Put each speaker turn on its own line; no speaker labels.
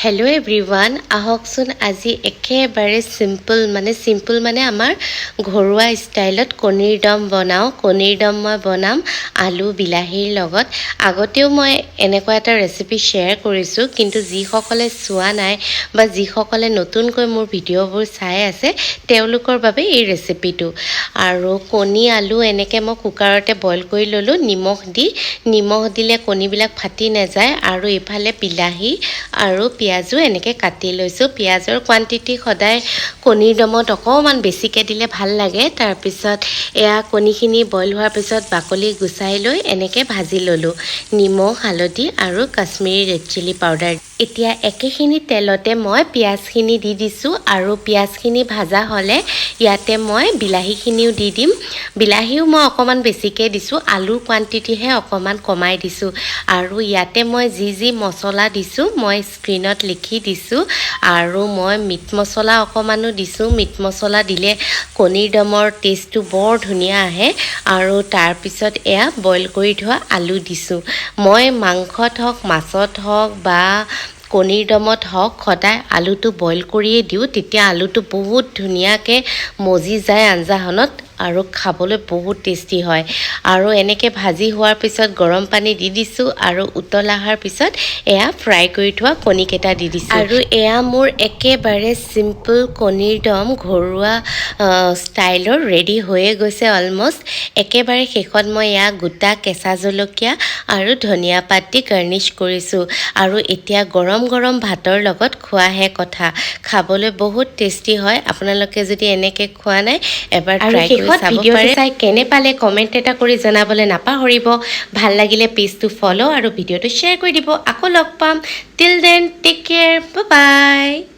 Hello' everyone আহকচোন আজি একেবাৰে চিম্পল মানে আমাৰ ঘৰুৱা ষ্টাইলত কণীৰ দম বনাওঁ। কণীৰ দম মই বনাম আলু বিলাহীৰ লগত। আগতেও মই এনেকুৱা এটা ৰেচিপি শ্বেয়াৰ কৰিছোঁ, কিন্তু যিসকলে চোৱা নাই বা যিসকলে নতুনকৈ মোৰ ভিডিঅ'বোৰ চাই আছে তেওঁলোকৰ বাবে এই ৰেচিপিটো। আৰু কণী আলু এনেকৈ মই কুকাৰতে বইল কৰি ল'লোঁ নিমখ দিলে কণীবিলাক ফাটি নাযায়। আৰু ইফালে বিলাহী আৰু পিঁয়াজো এনেকৈ কাটি লৈছোঁ। পিঁয়াজৰ কোৱান্টিটি সদায় কণীৰ দমত অকণমান বেছিকৈ দিলে ভাল লাগে। তাৰপিছত এয়া কণীখিনি বইল হোৱাৰ পিছত বাকলি গুচাই লৈ এনেকৈ ভাজি ল'লোঁ নিমখ হালধি আৰু কাশ্মীৰী ৰেড চিলি পাউডাৰ। এতিয়া একেখিনি তেলতে মই পিঁয়াজখিনি দি দিছোঁ আৰু পিঁয়াজখিনি ভাজা হ'লে ইয়াতে মই বিলাহীখিনিও দি দিম। বিলাহীও মই অকণমান বেছিকৈ দিছোঁ, আলুৰ কোৱান্টিটিহে অকণমান কমাই দিছোঁ। আৰু ইয়াতে মই যি মছলা দিছোঁ মই স্ক্ৰীনত লিখি দিছোঁ। আৰু মই মিট মছলা অকণমানো দিছোঁ। মিট মছলা দিলে কণীৰ দমৰ টেষ্টটো বৰ ধুনীয়া আহে। আৰু তাৰপিছত এয়া বইল কৰি থোৱা আলু দিছোঁ। মই মাংসত হওক মাছত হওক বা কণীৰ দমত হওক সদায় আলুটো বইল কৰিয়ে দিওঁ, তেতিয়া আলুটো বহুত ধুনীয়াকৈ মজি যায় আঞ্জাখনত আৰু খাবলৈ বহুত টেষ্টি হয়। আৰু এনেকৈ ভাজি হোৱাৰ পিছত গৰম পানী দি দিছোঁ আৰু উতল অহাৰ পিছত এয়া ফ্ৰাই কৰি থোৱা কণীকেইটা দি দিছোঁ। আৰু এয়া মোৰ একেবাৰে চিম্পল কণীৰ দম ঘৰুৱা ষ্টাইলৰ ৰেডি হৈয়ে গৈছে অলমষ্ট। একেবাৰে শেষত মই এয়া গোটা কেঁচা জলকীয়া আৰু ধনিয়া পাত দি গাৰ্নিছ কৰিছোঁ। আৰু এতিয়া গৰম ভাতৰ লগত খোৱাহে কথা। খাবলৈ বহুত টেষ্টি হয়। আপোনালোকে যদি এনেকৈ খোৱা নাই এবাৰ ট্ৰাই কৰি চাব পাৰে। চাই কেনে পালে কমেণ্ট এটা কৰি জনাবলৈ নাপাহৰিব। ভাল লাগিলে পেজটো ফ'ল' আৰু ভিডিঅ'টো শ্বেয়াৰ কৰি দিব। আকৌ লগ পাম। Till then take care, bye বাই।